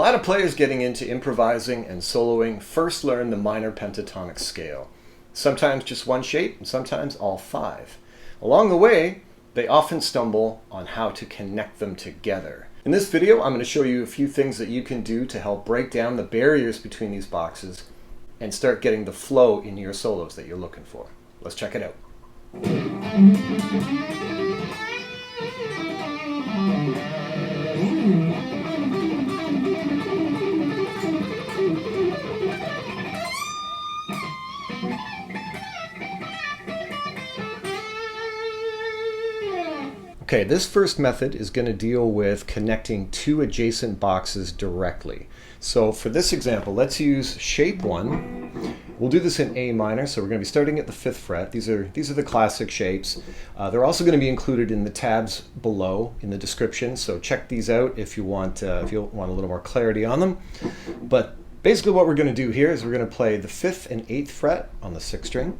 lot of players getting into improvising and soloing first learn the minor pentatonic scale. Sometimes just one shape, and sometimes all five. Along the way, they often stumble on how to connect them together. In this video, I'm going to show you a few things that you can do to help break down the barriers between these boxes and start getting the flow in your solos that you're looking for. Let's check it out. Okay, this first method is going to deal with connecting two adjacent boxes directly. So for this example, let's use shape 1. We'll do this in A minor, so we're going to be starting at the 5th fret. These are the classic shapes. They're also going to be included in the tabs below in the description, so check these out if you want a little more clarity on them. But basically what we're going to do here is we're going to play the 5th and 8th fret on the 6th string.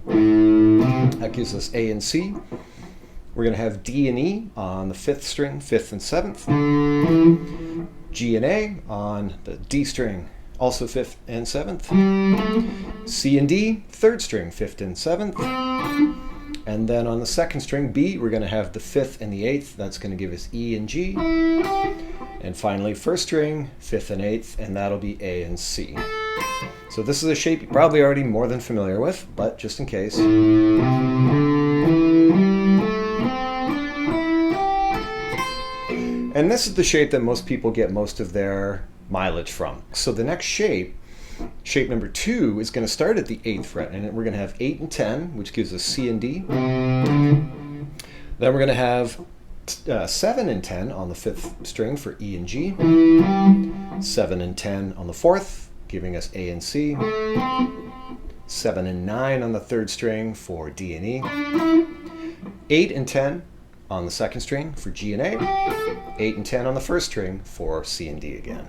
That gives us A and C. We're going to have D and E on the 5th string, 5th and 7th. G and A on the D string, also 5th and 7th. C and D, 3rd string, 5th and 7th. And then on the 2nd string, B, we're going to have the 5th and the 8th. That's going to give us E and G. And finally, 1st string, 5th and 8th, and that'll be A and C. So this is a shape you're probably already more than familiar with, but just in case. And this is the shape that most people get most of their mileage from. So the next shape number 2, is going to start at the 8th fret, and we're going to have 8 and 10, which gives us C and D. Then we're going to have 7 and 10 on the 5th string for E and G. 7 and 10 on the 4th, giving us A and C. 7 and 9 on the 3rd string for D and E. 8 and 10 on the 2nd string for G and A, 8 and 10 on the 1st string for C and D again.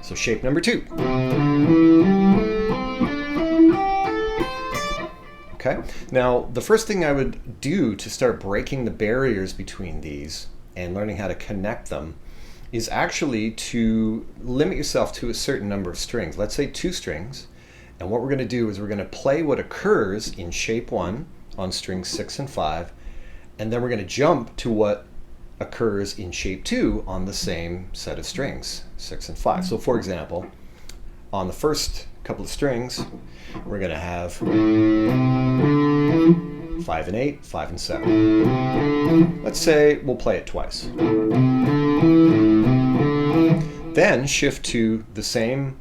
So shape number 2. Okay, now the first thing I would do to start breaking the barriers between these and learning how to connect them is actually to limit yourself to a certain number of strings. Let's say 2 strings, and what we're going to do is we're going to play what occurs in shape 1 on strings 6 and 5, and then we're going to jump to what occurs in shape 2 on the same set of strings, 6 and 5. So for example, on the first couple of strings, we're going to have 5 and 8, 5 and 7. Let's say we'll play it twice. Then shift to the same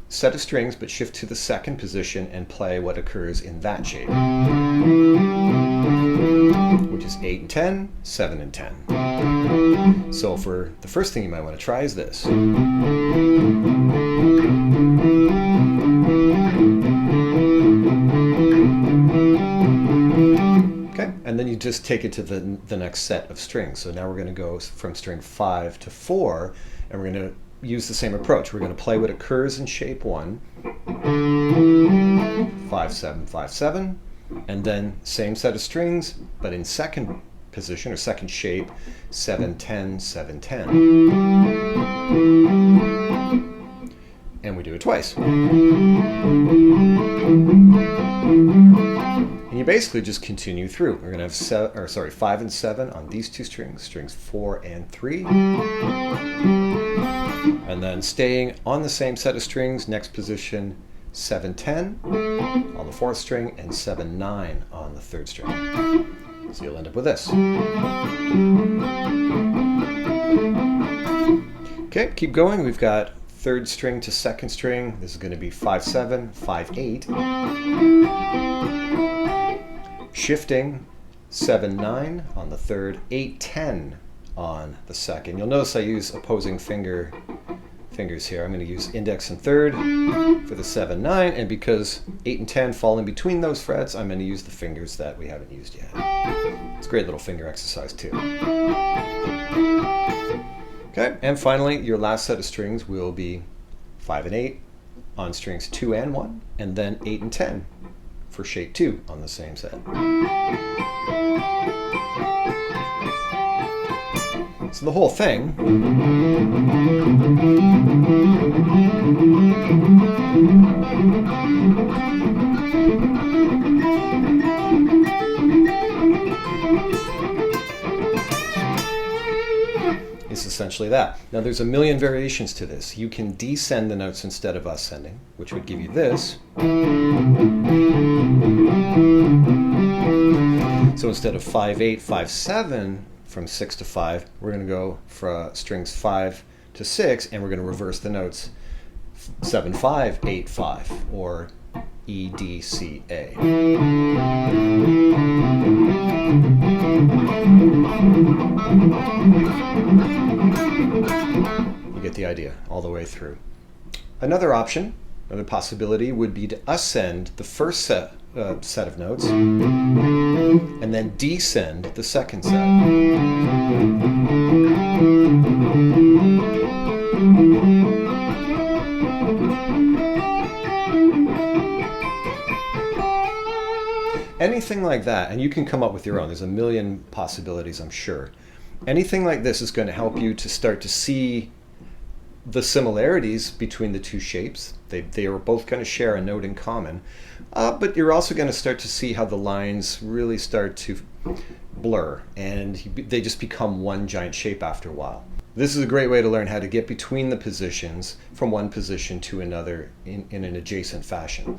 set of strings, but shift to the 2nd position and play what occurs in that shape, which is 8 and 10, 7 and 10. So for the first thing you might want to try is this. Okay, and then you just take it to the next set of strings. So now we're going to go from string 5 to 4, and we're going to use the same approach. We're going to play what occurs in shape 1, 5, 7, 5, 7, and then same set of strings, but in 2nd position or 2nd shape, 7, 10, 7, 10. And we do it twice. And you basically just continue through. We're going to have 5 and 7 on these 2 strings, strings 4 and 3. And then staying on the same set of strings, next position, 7, 10 on the 4th string and 7, 9 on the 3rd string. So you'll end up with this. Okay, keep going. We've got 3rd string to 2nd string. This is going to be 5, 7, 5, 8. Shifting 7, 9 on the 3rd, 8, 10 on the 2nd. You'll notice I use opposing fingers here. I'm going to use index and 3rd for the 7, 9, and because 8 and 10 fall in between those frets, I'm going to use the fingers that we haven't used yet. It's a great little finger exercise too. Okay, and finally your last set of strings will be 5 and 8 on strings 2 and 1, and then 8 and 10 for shape 2 on the same set. So the whole thing essentially that. Now there's a million variations to this. You can descend the notes instead of ascending, which would give you this. So instead of 5-8, 5-7 from 6 to 5, we're going to go for strings 5 to 6, and we're going to reverse the notes 7-5, 8-5, or E, D, C, A. You get the idea all the way through. Another option, another possibility would be to ascend the first set of notes and then descend the second set. Anything like that, and you can come up with your own. There's a million possibilities, I'm sure. Anything like this is going to help you to start to see the similarities between the two shapes. They are both going to share a note in common, but you're also going to start to see how the lines really start to blur, and they just become one giant shape after a while. This is a great way to learn how to get between the positions from one position to another in an adjacent fashion.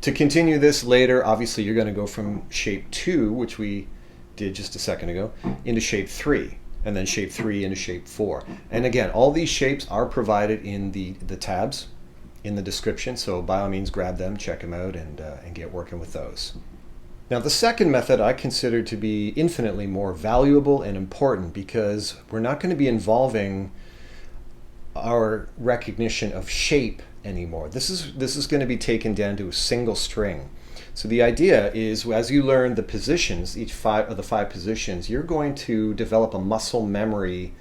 To continue this later, obviously you're going to go from shape 2, which we did just a second ago, into shape 3, and then shape 3 into shape 4. And again, all these shapes are provided in the tabs in the description, so by all means grab them, check them out, and get working with those. Now the second method I consider to be infinitely more valuable and important, because we're not going to be involving our recognition of shape anymore. This is going to be taken down to a single string. So the idea is, as you learn the positions, each of the 5 positions, you're going to develop a muscle memory,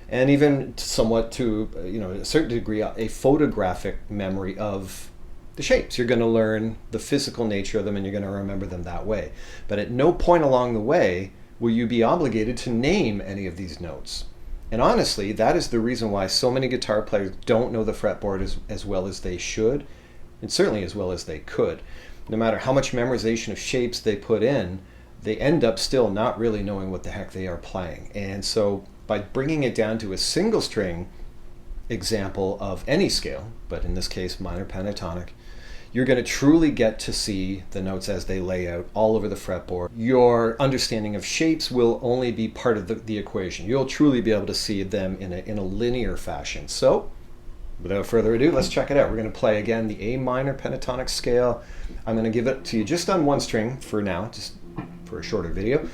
and even somewhat to a certain degree a photographic memory of the shapes. You're going to learn the physical nature of them, and you're going to remember them that way. But at no point along the way will you be obligated to name any of these notes. And honestly, that is the reason why so many guitar players don't know the fretboard as well as they should, and certainly as well as they could. No matter how much memorization of shapes they put in, they end up still not really knowing what the heck they are playing. And so by bringing it down to a single string example of any scale, but in this case minor pentatonic, you're going to truly get to see the notes as they lay out all over the fretboard. Your understanding of shapes will only be part of the equation. You'll truly be able to see them in a linear fashion. So, without further ado, let's check it out. We're going to play again the A minor pentatonic scale. I'm going to give it to you just on one string for now, just for a shorter video.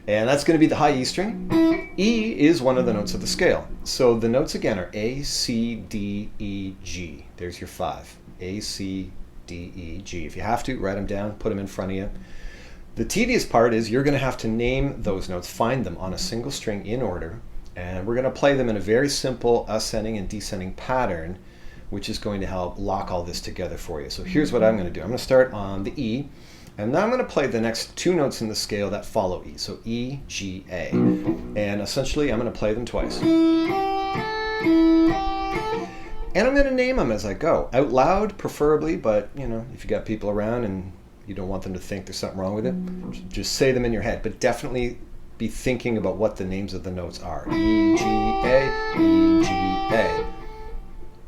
And that's going to be the high E string. E is one of the notes of the scale. So the notes again are A, C, D, E, G. There's your 5. A, C, D, E, G. If you have to, write them down, put them in front of you. The tedious part is you're going to have to name those notes, find them on a single string in order, and we're going to play them in a very simple ascending and descending pattern, which is going to help lock all this together for you. So here's what I'm going to do. I'm going to start on the E, and then I'm going to play the next 2 notes in the scale that follow E. So E, G, A. And essentially I'm going to play them twice. And I'm going to name them as I go, out loud preferably, but if you got people around and you don't want them to think there's something wrong with it, just say them in your head, but definitely be thinking about what the names of the notes are. E, G, A, E, G, A.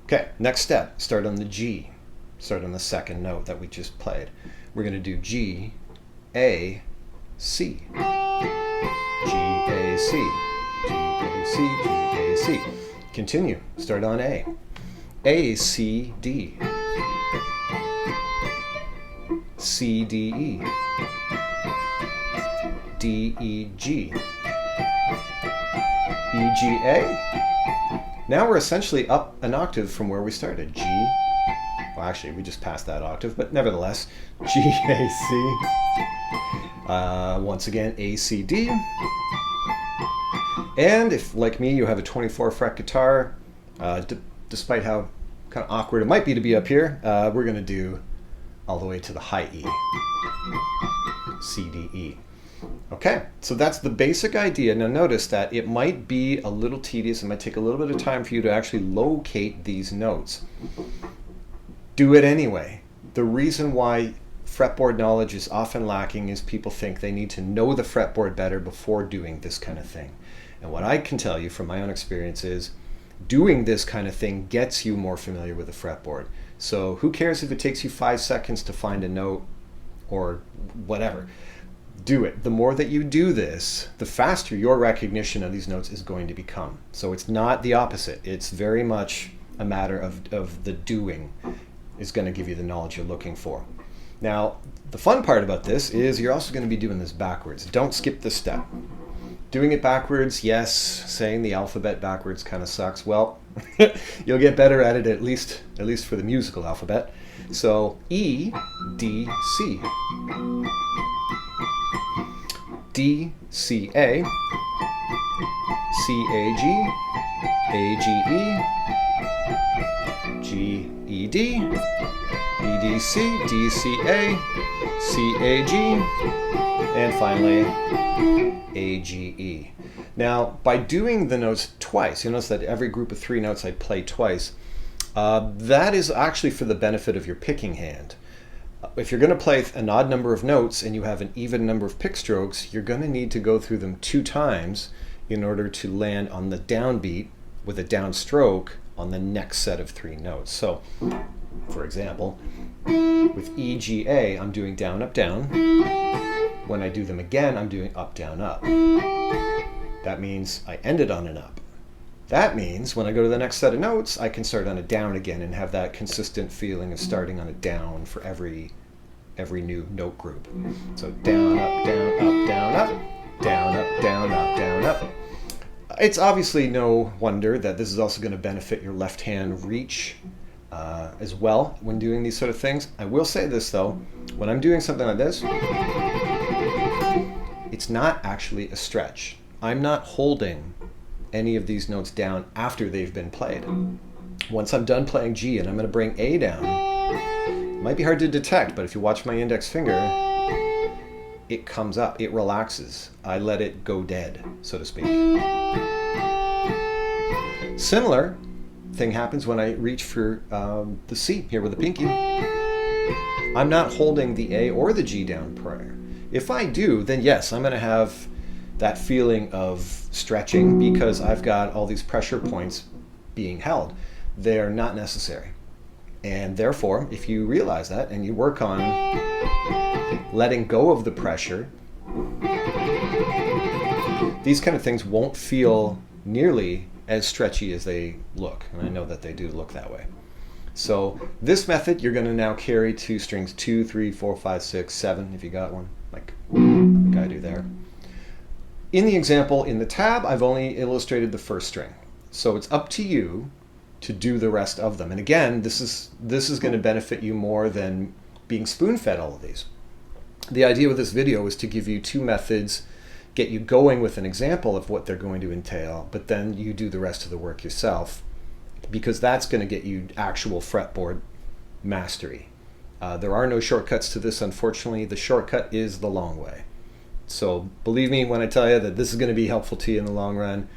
Okay, next step, start on the G. Start on the second note that we just played. We're going to do G, A, C. G, A, C. G, A, C, G, A, C. Continue, start on A. A, C, D. C, D, E. D, E, G. E, G, A. Now we're essentially up an octave from where we started. G, well actually we just passed that octave, but nevertheless, G, A, C. Once again, A, C, D. And if, like me, you have a 24 fret guitar, despite how kind of awkward it might be to be up here, we're going to do all the way to the high E. C, D, E. Okay, so that's the basic idea. Now notice that it might be a little tedious. It might take a little bit of time for you to actually locate these notes. Do it anyway. The reason why fretboard knowledge is often lacking is people think they need to know the fretboard better before doing this kind of thing. And what I can tell you from my own experience is doing this kind of thing gets you more familiar with the fretboard. So who cares if it takes you 5 seconds to find a note or whatever? Do it. The more that you do this, the faster your recognition of these notes is going to become. So it's not the opposite. It's very much a matter of the doing is going to give you the knowledge you're looking for. Now, the fun part about this is you're also going to be doing this backwards. Don't skip this step. Doing it backwards, yes, saying the alphabet backwards kind of sucks. Well, you'll get better at it at least for the musical alphabet. So E, D, C. D, C, A, C, A, G, G, E, G, E, D, E, D, C, D, C, A, C, A, G, and finally A, G, E. Now, by doing the notes twice, you notice that every group of 3 notes I play twice. That is actually for the benefit of your picking hand. If you're going to play an odd number of notes and you have an even number of pick strokes, you're going to need to go through them 2 times in order to land on the downbeat with a downstroke on the next set of 3 notes. So, for example, with E, G, A, I'm doing down, up, down. When I do them again, I'm doing up, down, up. That means I ended on an up. That means when I go to the next set of notes, I can start on a down again and have that consistent feeling of starting on a down for every new note group. So down, up, down, up, down, up, down, up, down, up, down, up. It's obviously no wonder that this is also going to benefit your left hand reach as well when doing these sort of things. I will say this though, when I'm doing something like this, it's not actually a stretch. I'm not holding any of these notes down after they've been played. Once I'm done playing G and I'm going to bring A down, it might be hard to detect, but if you watch my index finger, it comes up, it relaxes. I let it go dead, so to speak. Similar thing happens when I reach for the C here with the pinky. I'm not holding the A or the G down prior. If I do, then yes, I'm going to have that feeling of stretching because I've got all these pressure points being held. They're not necessary. And therefore, if you realize that and you work on letting go of the pressure, these kind of things won't feel nearly as stretchy as they look. And I know that they do look that way. So this method you're going to now carry to strings 2, 3, 4, 5, 6, 7 if you got one, like the guy do there. In the example in the tab, I've only illustrated the first string. So it's up to you to do the rest of them. And again, this is going to benefit you more than being spoon-fed all of these. The idea with this video is to give you 2 methods, get you going with an example of what they're going to entail, but then you do the rest of the work yourself, because that's going to get you actual fretboard mastery. There are no shortcuts to this, unfortunately. The shortcut is the long way. So believe me when I tell you that this is going to be helpful to you in the long run.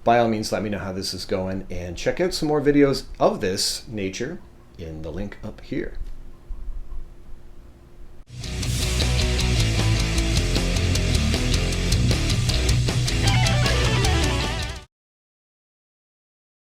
By all means, let me know how this is going and check out some more videos of this nature in the link up here.